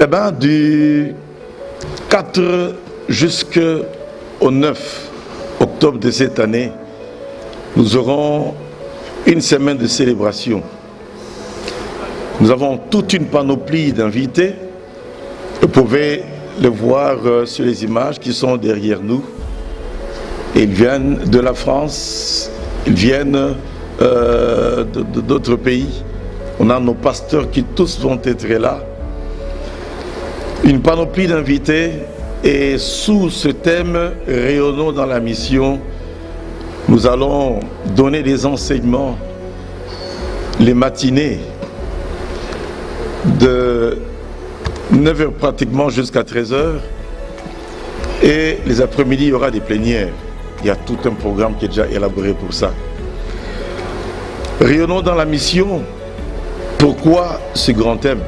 Eh bien, du 4 jusqu'au 9 octobre de cette année, nous aurons une semaine de célébration. Nous avons toute une panoplie d'invités. Vous pouvez le voir sur les images qui sont derrière nous. Ils viennent de la France, ils viennent d'autres pays. On a nos pasteurs qui tous vont être là. Une panoplie d'invités, et sous ce thème, rayonnons dans la mission, nous allons donner des enseignements les matinées de 9h pratiquement jusqu'à 13h, et les après-midi il y aura des plénières. Il y a tout un programme qui est déjà élaboré pour ça. Rayonnons dans la mission. Pourquoi ce grand thème?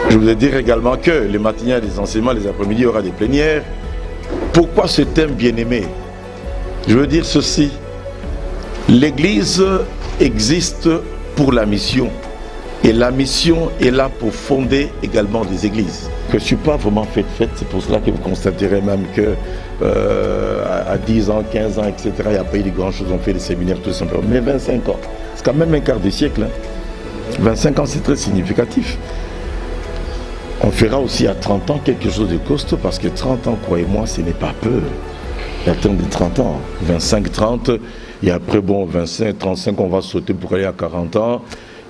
Je voulais dire également que les matinées, il y a des enseignements, les après-midi, il y aura des plénières. Pourquoi ce thème bien-aimé? Je veux dire ceci. L'Église existe pour la mission. Et la mission est là pour fonder également des églises. Je ne suis pas vraiment fête, c'est pour cela que vous constaterez même que à 10 ans, 15 ans, etc., il n'y a pas eu de grand chose, on fait des séminaires tout simplement. Mais 25 ans, c'est quand même un quart de siècle. 25 ans, c'est très significatif. On fera aussi à 30 ans quelque chose de costaud, parce que 30 ans, croyez-moi, ce n'est pas peu. Il y a tant de 30 ans, 25, 30, et après, bon, 25, 35, on va sauter pour aller à 40 ans.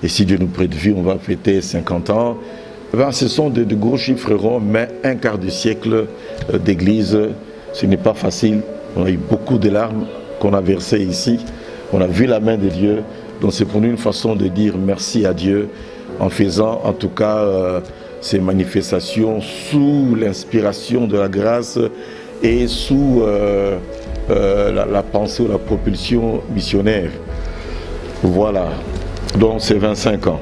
Et si Dieu nous prête vie, on va fêter 50 ans. Ben, ce sont de gros chiffres ronds, mais un quart de siècle d'église, ce n'est pas facile. On a eu beaucoup de larmes qu'on a versées ici. On a vu la main de Dieu. Donc c'est pour nous une façon de dire merci à Dieu en faisant en tout cas ces manifestations sous l'inspiration de la grâce et sous la pensée ou la propulsion missionnaire. Voilà. Donc c'est 25 ans.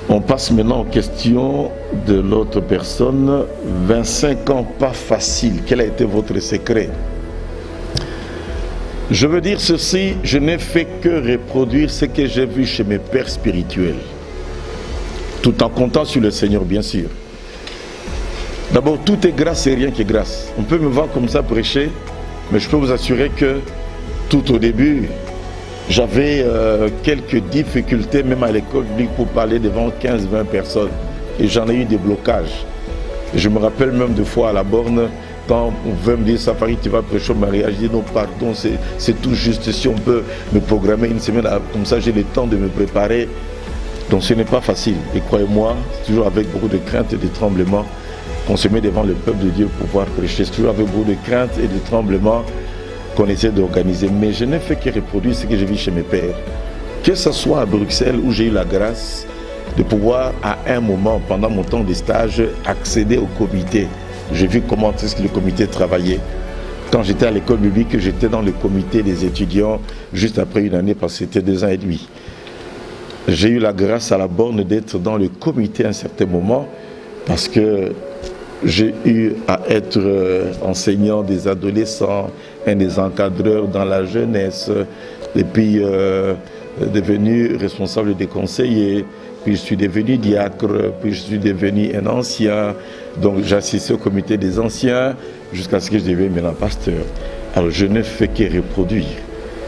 On passe maintenant aux questions de l'autre personne. 25 ans, pas facile. Quel a été votre secret? Je veux dire ceci, je n'ai fait que reproduire ce que j'ai vu chez mes pères spirituels. Tout en comptant sur le Seigneur, bien sûr. D'abord, tout est grâce et rien qui est grâce. On peut me voir comme ça prêcher, mais je peux vous assurer que tout au début, j'avais quelques difficultés, même à l'école publique, pour parler devant 15-20 personnes. Et j'en ai eu des blocages. Et je me rappelle même des fois à la borne, quand on veut me dire, Safari, tu vas prêcher au mariage, je dis non, pardon, c'est tout juste. Si on peut me programmer une semaine, comme ça j'ai le temps de me préparer. Donc ce n'est pas facile. Et croyez-moi, c'est toujours avec beaucoup de crainte et de tremblement qu'on se met devant le peuple de Dieu pour pouvoir prêcher. C'est toujours avec beaucoup de crainte et de tremblement qu'on essaie d'organiser. Mais je n'ai fait que reproduire ce que j'ai vu chez mes pères. Que ce soit à Bruxelles, où j'ai eu la grâce de pouvoir, à un moment, pendant mon temps de stage, accéder au comité. J'ai vu comment est-ce que le comité travaillait. Quand j'étais à l'école biblique, j'étais dans le comité des étudiants, juste après une année, parce que c'était 2 ans et demi. J'ai eu la grâce à la borne d'être dans le comité à un certain moment, parce que j'ai eu à être enseignant des adolescents, un des encadreurs dans la jeunesse, et puis devenu responsable des conseillers, puis je suis devenu diacre, puis je suis devenu un ancien. Donc j'ai assisté au comité des anciens jusqu'à ce que je devienne maintenant pasteur. Alors je ne fais que reproduire.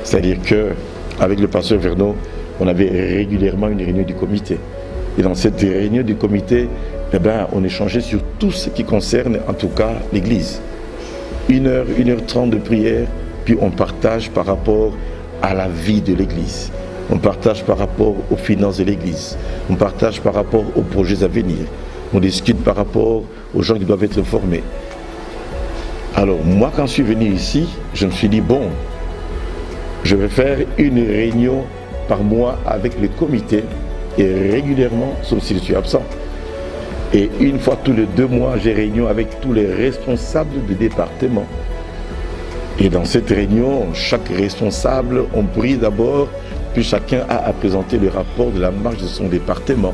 C'est-à-dire qu'avec le pasteur Vernon, on avait régulièrement une réunion du comité. Et dans cette réunion du comité, eh ben, on échangeait sur tout ce qui concerne en tout cas l'Église. 1h, 1h30 de prière, puis on partage par rapport à la vie de l'Église. On partage par rapport aux finances de l'Église. On partage par rapport aux projets à venir. On discute par rapport aux gens qui doivent être formés. Alors moi, quand je suis venu ici, je me suis dit, bon, je vais faire une réunion par mois avec le comité et régulièrement, sauf si je suis absent. Et une fois tous les 2 mois, j'ai réunion avec tous les responsables de département. Et dans cette réunion, chaque responsable, on prie d'abord, puis chacun a à présenter le rapport de la marche de son département.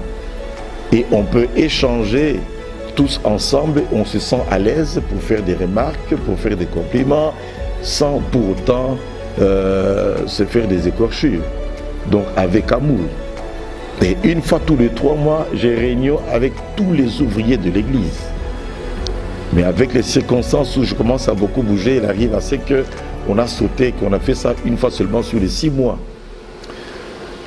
Et on peut échanger tous ensemble, on se sent à l'aise pour faire des remarques, pour faire des compliments, sans pour autant se faire des écorchures. Donc avec amour. Et une fois tous les 3 mois, j'ai réunion avec tous les ouvriers de l'église. Mais avec les circonstances où je commence à beaucoup bouger, il arrive à ce qu'on a sauté, qu'on a fait ça une fois seulement sur les 6 mois.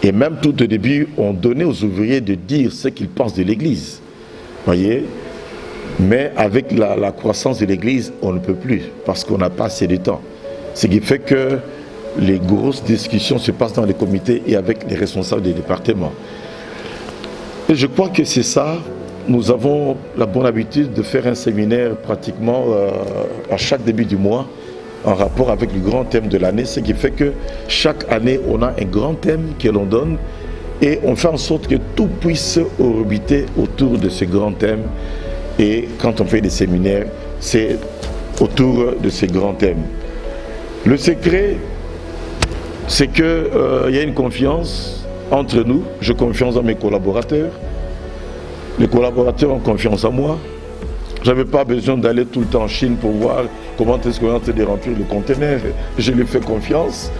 Et même tout au début, on donnait aux ouvriers de dire ce qu'ils pensent de l'église. Voyez? Mais avec la croissance de l'église, on ne peut plus, parce qu'on n'a pas assez de temps. Ce qui fait que les grosses discussions se passent dans les comités et avec les responsables des départements. Et je crois que c'est ça. Nous avons la bonne habitude de faire un séminaire pratiquement à chaque début du mois en rapport avec le grand thème de l'année, ce qui fait que chaque année, on a un grand thème que l'on donne et on fait en sorte que tout puisse orbiter autour de ce grand thème. Et quand on fait des séminaires, c'est autour de ces grands thèmes. Le secret, c'est qu'il y a une confiance entre nous. Je confiance dans mes collaborateurs. Les collaborateurs ont confiance en moi. Je n'avais pas besoin d'aller tout le temps en Chine pour voir comment est-ce qu'on est en train de remplir le conteneur. Je lui fais confiance.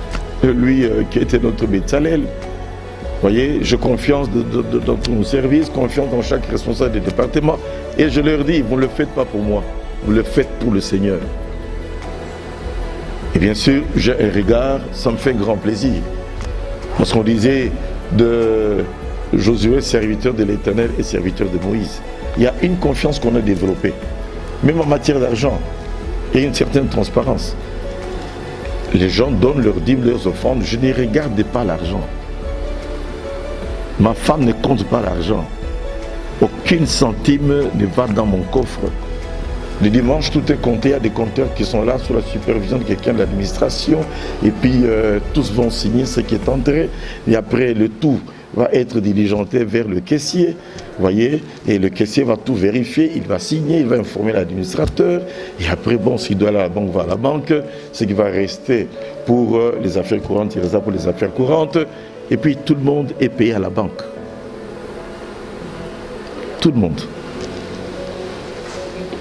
Lui qui était notre Betzalel. Vous voyez, je confiance dans tous nos services, confiance dans chaque responsable du département. Et je leur dis, vous ne le faites pas pour moi, vous le faites pour le Seigneur. Et bien sûr, j'ai un regard, ça me fait grand plaisir. Parce qu'on disait de Josué, serviteur de l'Éternel et serviteur de Moïse. Il y a une confiance qu'on a développée, même en matière d'argent, et une certaine transparence. Les gens donnent leurs dîmes, leurs offrandes, je ne regarde pas l'argent. Ma femme ne compte pas l'argent. Aucune centime ne va dans mon coffre. Le dimanche, tout est compté. Il y a des compteurs qui sont là sous la supervision de quelqu'un de l'administration. Et puis, tous vont signer ce qui est entré. Et après, le tout va être diligenté vers le caissier. Vous voyez, et le caissier va tout vérifier. Il va signer, il va informer l'administrateur. Et après, bon, s'il doit aller à la banque, va à la banque. Ce qui va rester pour les affaires courantes, il reste pour les affaires courantes. Et puis tout le monde est payé à la banque. Tout le monde.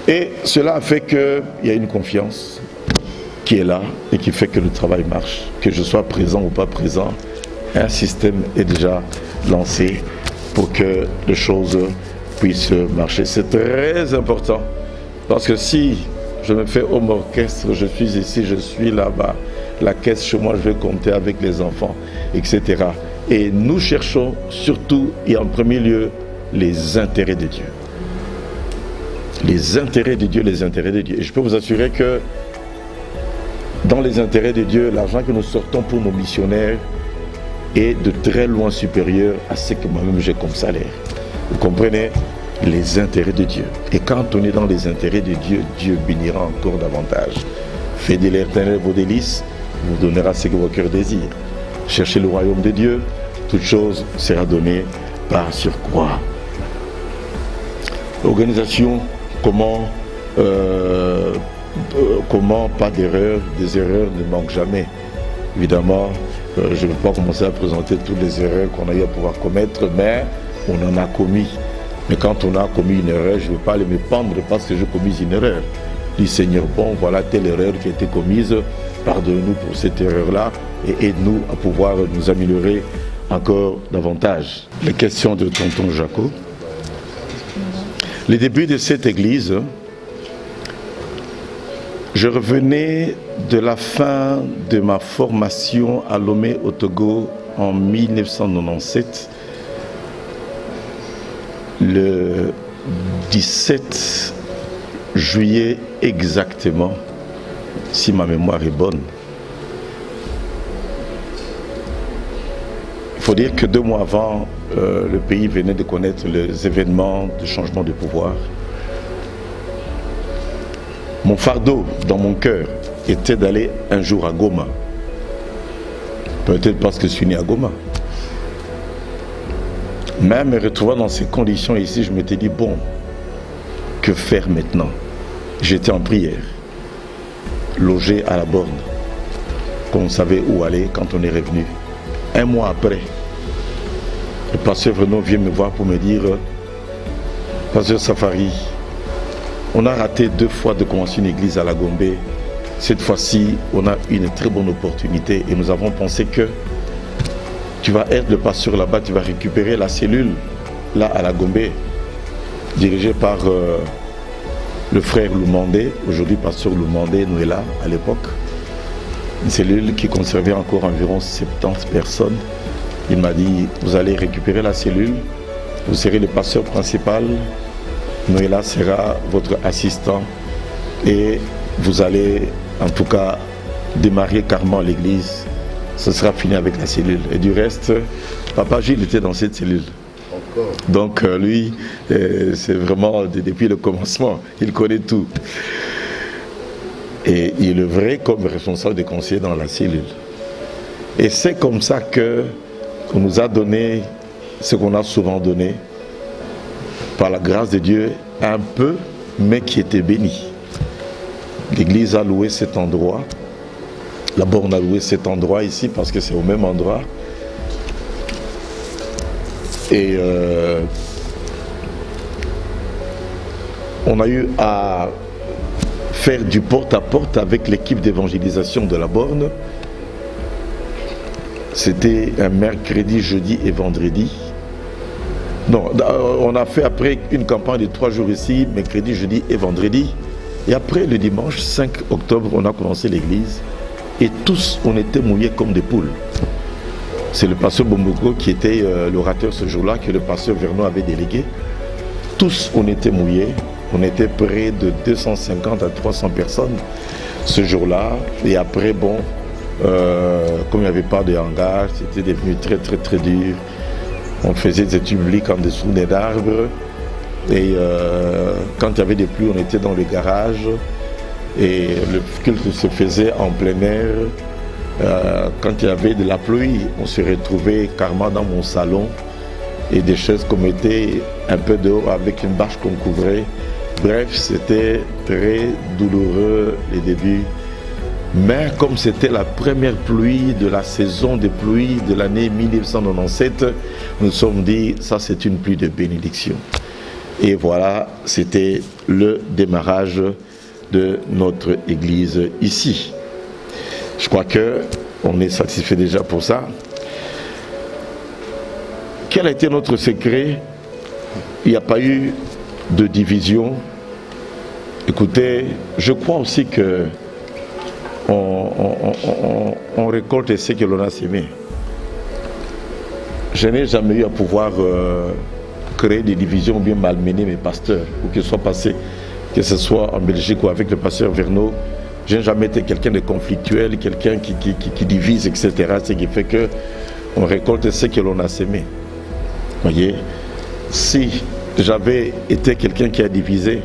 Et cela a fait qu'il y a une confiance qui est là et qui fait que le travail marche. Que je sois présent ou pas présent, un système est déjà lancé pour que les choses puissent marcher. C'est très important. Parce que si je me fais homme orchestre, je suis ici, je suis là-bas, la caisse chez moi, je vais compter avec les enfants, etc. Et nous cherchons surtout et en premier lieu les intérêts de Dieu. Les intérêts de Dieu, les intérêts de Dieu. Et je peux vous assurer que dans les intérêts de Dieu, l'argent que nous sortons pour nos missionnaires est de très loin supérieur à ce que moi-même j'ai comme salaire. Vous comprenez? Les intérêts de Dieu. Et quand on est dans les intérêts de Dieu, Dieu bénira encore davantage. Faites de l'Éternel vos délices, vous donnera ce que vos cœurs désirent. Cherchez le royaume de Dieu, toute chose sera donnée par surcroît. L'organisation, comment pas d'erreurs, des erreurs ne manquent jamais. Évidemment, je ne vais pas commencer à présenter toutes les erreurs qu'on a eu à pouvoir commettre, mais on en a commis. Mais quand on a commis une erreur, je ne veux pas aller me pendre parce que j'ai commis une erreur. Je dis Seigneur, bon, voilà telle erreur qui a été commise, pardonne-nous pour cette erreur-là et aide-nous à pouvoir nous améliorer encore davantage. Les questions de tonton Jaco. Les débuts de cette église, je revenais de la fin de ma formation à Lomé au Togo en 1997. Le 17 juillet exactement, si ma mémoire est bonne. Il faut dire que 2 mois avant, le pays venait de connaître les événements de changement de pouvoir. Mon fardeau dans mon cœur était d'aller un jour à Goma. Peut-être parce que je suis né à Goma. Même me retrouvant dans ces conditions ici, je m'étais dit, bon, que faire maintenant? J'étais en prière, logé à la borne, qu'on savait où aller quand on est revenu. 1 mois après, le pasteur Renaud vient me voir pour me dire, pasteur Safari, on a raté 2 fois de commencer une église à la Gombe. Cette fois-ci, on a une très bonne opportunité et nous avons pensé que tu vas être le pasteur là-bas, tu vas récupérer la cellule là à la Gombe, dirigée par le frère Lumandé, aujourd'hui pasteur Lumandé Noëlla à l'époque. Une cellule qui conservait encore environ 70 personnes. Il m'a dit, vous allez récupérer la cellule, vous serez le pasteur principal, Noëlla sera votre assistant et vous allez en tout cas démarrer carrément l'église. Ce sera fini avec la cellule. Et du reste, Papa Gilles était dans cette cellule. Encore. Donc lui, c'est vraiment depuis le commencement, il connaît tout. Et il est vrai comme responsable des conseillers dans la cellule. Et c'est comme ça qu'on nous a donné ce qu'on a souvent donné, par la grâce de Dieu, un peu, mais qui était béni. L'église a loué cet endroit. D'abord, on a loué cet endroit ici parce que c'est au même endroit. Et on a eu à faire du porte-à-porte avec l'équipe d'évangélisation de la Borne. C'était un mercredi, jeudi et vendredi. Non, on a fait après une campagne de 3 jours ici, mercredi, jeudi et vendredi. Et après le dimanche 5 octobre, on a commencé l'église. Et tous, on était mouillés comme des poules. C'est le pasteur Bomboko qui était l'orateur ce jour-là, que le pasteur Vernon avait délégué. Tous, on était mouillés. On était près de 250 à 300 personnes ce jour-là. Et après, bon, comme il n'y avait pas de hangar, c'était devenu très, très, très dur. On faisait des études publiques en dessous des arbres. Et quand il y avait des pluies, on était dans le garage. Et le culte se faisait en plein air. Quand il y avait de la pluie, on se retrouvait carrément dans mon salon. Et des chaises qu'on mettait un peu dehors avec une bâche qu'on couvrait. Bref, c'était très douloureux les débuts. Mais comme c'était la première pluie de la saison de pluie de l'année 1997, nous nous sommes dit, ça c'est une pluie de bénédiction. Et voilà, c'était le démarrage de notre église ici. Je crois qu'on est satisfait déjà pour ça. Quel a été notre secret? Il n'y a pas eu de division. Écoutez, je crois aussi que on récolte ce que l'on a semé. Je n'ai jamais eu à pouvoir créer des divisions ou bien malmener mes pasteurs, ou que ce soit passé, que ce soit en Belgique ou avec le pasteur Vernon. Je n'ai jamais été quelqu'un de conflictuel, quelqu'un qui divise, etc. Ce qui fait qu'on récolte ce que l'on a semé. Voyez, si j'avais été quelqu'un qui a divisé,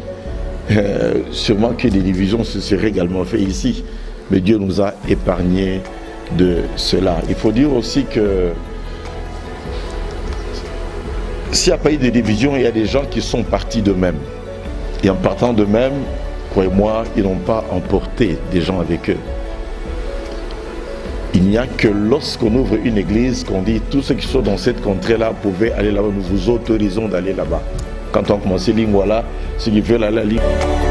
sûrement que des divisions se seraient également faites ici. Mais Dieu nous a épargnés de cela. Il faut dire aussi que s'il n'y a pas eu de division, il y a des gens qui sont partis d'eux-mêmes. Et en partant d'eux-mêmes, croyez-moi, ils n'ont pas emporté des gens avec eux. Il n'y a que lorsqu'on ouvre une église qu'on dit tous ceux qui sont dans cette contrée-là pouvaient aller là-bas, nous vous autorisons d'aller là-bas. Quand on a commencé Lingwala, ceux qui veulent aller à Lingwala.